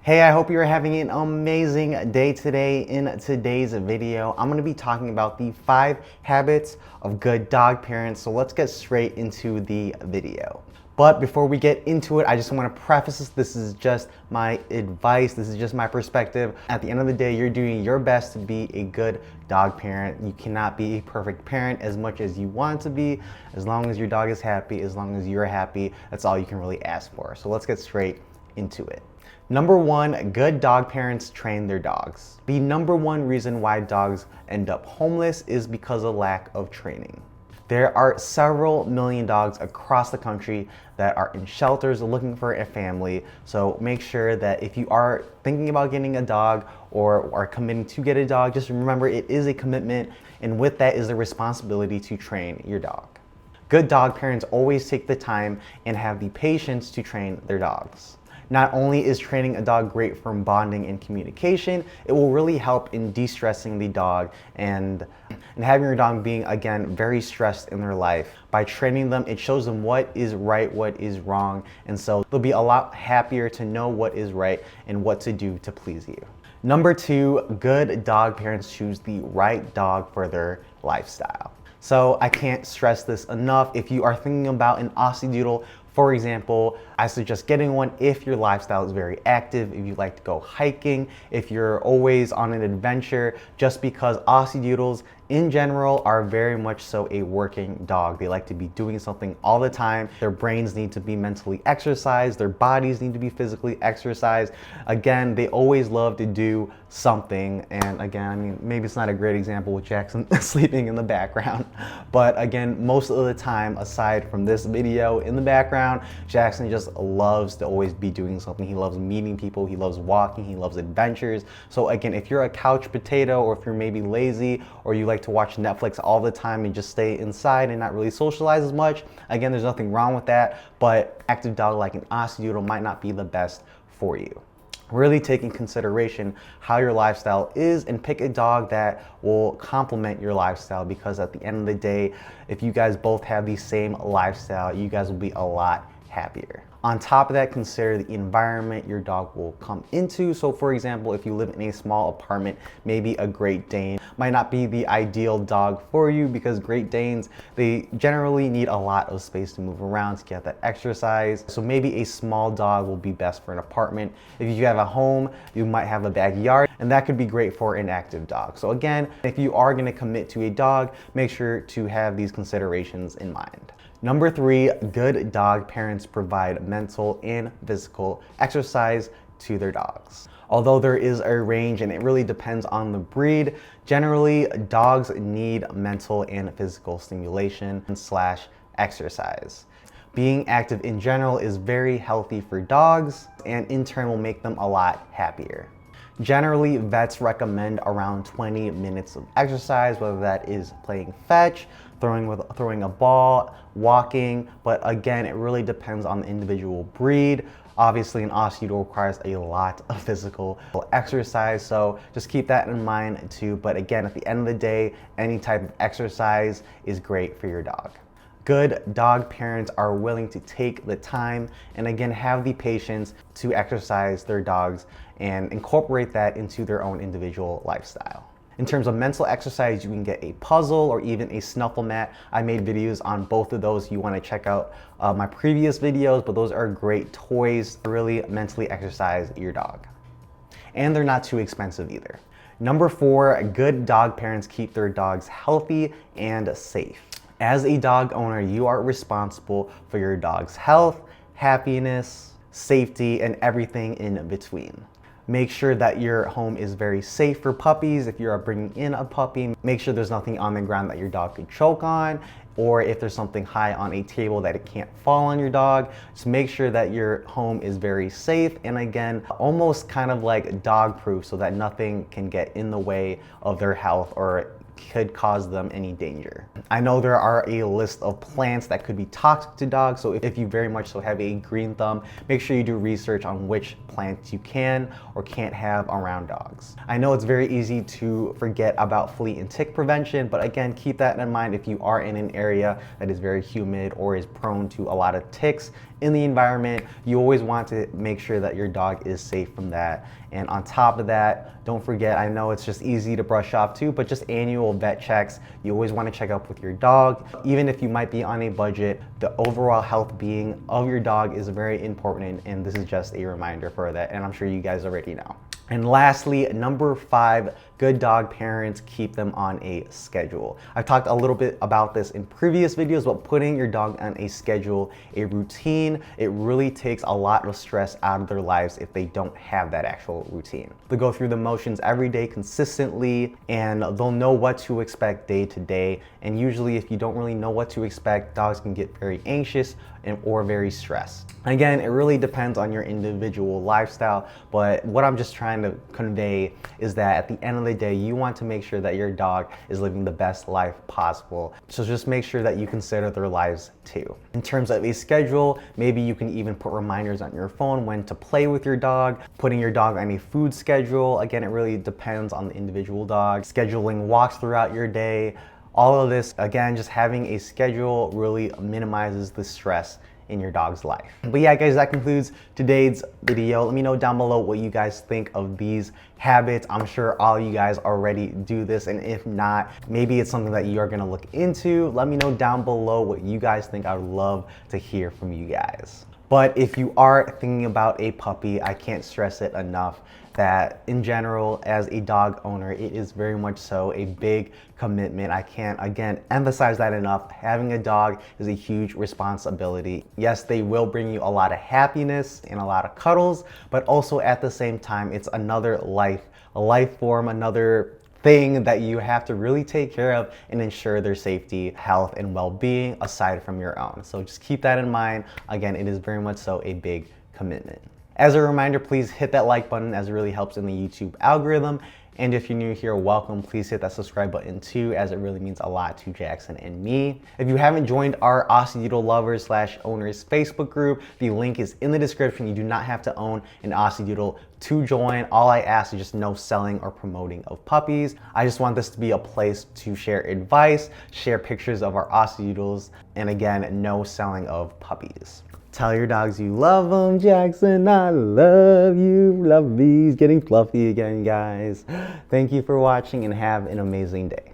Hey, I hope you're having an amazing day today. In today's video, I'm going to be talking about the 5 habits of good dog parents. So let's get straight into the video. But before we get into it, I just want to preface this is just my advice. This is just my perspective. At the end of the day, you're doing your best to be a good dog parent. You cannot be a perfect parent as much as you want to be. As long as your dog is happy, as long as you're happy, that's all you can really ask for. So let's get straight into it. Number 1, good dog parents train their dogs. The number 1 reason why dogs end up homeless is because of lack of training. There are several million dogs across the country that are in shelters looking for a family. So make sure that if you are thinking about getting a dog or are committing to get a dog, just remember it is a commitment, and with that is the responsibility to train your dog. Good dog parents always take the time and have the patience to train their dogs. Not only is training a dog great for bonding and communication, it will really help in de-stressing the dog and having your dog being, again, very stressed in their life. By training them, it shows them what is right, what is wrong, and so they'll be a lot happier to know what is right and what to do to please you. Number 2, good dog parents choose the right dog for their lifestyle. So I can't stress this enough. If you are thinking about an Aussie Doodle, for example, I suggest getting one if your lifestyle is very active, if you like to go hiking, if you're always on an adventure, just because Aussie Doodles in general are very much so a working dog. They like to be doing something all the time. Their brains need to be mentally exercised, their bodies need to be physically exercised. Again, they always love to do something. And again, I mean, maybe it's not a great example with Jackson sleeping in the background, but again, most of the time, aside from this video in the background, Jackson just loves to always be doing something. He loves meeting people, he loves walking, he loves adventures. So again, if you're a couch potato, or if you're maybe lazy, or you like to watch Netflix all the time and just stay inside and not really socialize as much, again, there's nothing wrong with that, but active dog like an Aussie Doodle might not be the best for you. Really take in consideration how your lifestyle is and pick a dog that will complement your lifestyle, because at the end of the day, if you guys both have the same lifestyle, you guys will be a lot happier. On top of that, consider the environment your dog will come into. So for example, if you live in a small apartment, maybe a Great Dane might not be the ideal dog for you, because Great Danes, they generally need a lot of space to move around to get that exercise. So maybe a small dog will be best for an apartment. If you have a home, you might have a backyard, and that could be great for an active dog. So again, if you are going to commit to a dog, make sure to have these considerations in mind. Number 3, good dog parents provide mental and physical exercise to their dogs. Although there is a range and it really depends on the breed, generally dogs need mental and physical stimulation / exercise. Being active in general is very healthy for dogs, and in turn will make them a lot happier. Generally, vets recommend around 20 minutes of exercise, whether that is playing fetch, throwing a ball, walking, but again, it really depends on the individual breed. Obviously, an Aussie Doodle requires a lot of physical exercise, so just keep that in mind too. But again, at the end of the day, any type of exercise is great for your dog. Good dog parents are willing to take the time and again have the patience to exercise their dogs and incorporate that into their own individual lifestyle. In terms of mental exercise, you can get a puzzle or even a snuffle mat. I made videos on both of those. You want to check out my previous videos, but those are great toys to really mentally exercise your dog. And they're not too expensive either. Number 4, good dog parents keep their dogs healthy and safe. As a dog owner, you are responsible for your dog's health, happiness, safety, and everything in between. Make sure that your home is very safe for puppies. If you're bringing in a puppy, make sure there's nothing on the ground that your dog could choke on, or if there's something high on a table that it can't fall on your dog. Just make sure that your home is very safe, and again, almost kind of like dog proof, so that nothing can get in the way of their health or could cause them any danger. I know there are a list of plants that could be toxic to dogs, so if you very much so have a green thumb, make sure you do research on which plants you can or can't have around dogs. I know it's very easy to forget about flea and tick prevention, but again, keep that in mind if you are in an area that is very humid or is prone to a lot of ticks in the environment. You always want to make sure that your dog is safe from that. And on top of that, don't forget, I know it's just easy to brush off too, but just annual vet checks. You always want to check up with your dog. Even if you might be on a budget, the overall health being of your dog is very important, and this is just a reminder for that, and I'm sure you guys already know. And lastly, number 5, good dog parents keep them on a schedule. I've talked a little bit about this in previous videos, but putting your dog on a schedule, a routine, it really takes a lot of stress out of their lives if they don't have that actual routine. They go through the motions every day consistently, and they'll know what to expect day to day. And usually if you don't really know what to expect, dogs can get very anxious or very stressed. Again, it really depends on your individual lifestyle, but what I'm just trying to convey is that at the end of the day, you want to make sure that your dog is living the best life possible. So just make sure that you consider their lives too. In terms of a schedule, maybe you can even put reminders on your phone when to play with your dog, putting your dog on a food schedule. Again, it really depends on the individual dog. Scheduling walks throughout your day. All of this, again, just having a schedule really minimizes the stress in your dog's life. But yeah, guys, that concludes today's video. Let me know down below what you guys think of these habits. I'm sure all you guys already do this, and if not, maybe it's something that you're gonna look into. Let me know down below what you guys think. I would love to hear from you guys. But if you are thinking about a puppy, I can't stress it enough that in general, as a dog owner, it is very much so a big commitment. I can't, again, emphasize that enough. Having a dog is a huge responsibility. Yes, they will bring you a lot of happiness and a lot of cuddles, but also at the same time, it's another life, a life form, another thing that you have to really take care of and ensure their safety, health, and well-being aside from your own. So just keep that in mind. Again, it is very much so a big commitment. As a reminder, please hit that like button as it really helps in the YouTube algorithm. And if you're new here, welcome. Please hit that subscribe button too, as it really means a lot to Jackson and me. If you haven't joined our Aussie Doodle Lovers / Owners Facebook group, the link is in the description. You do not have to own an Aussie Doodle to join. All I ask is just no selling or promoting of puppies. I just want this to be a place to share advice, share pictures of our Aussie Doodles, and again, no selling of puppies. Tell your dogs you love them, Jackson. I love you. Love me. He's getting fluffy again, guys. Thank you for watching and have an amazing day.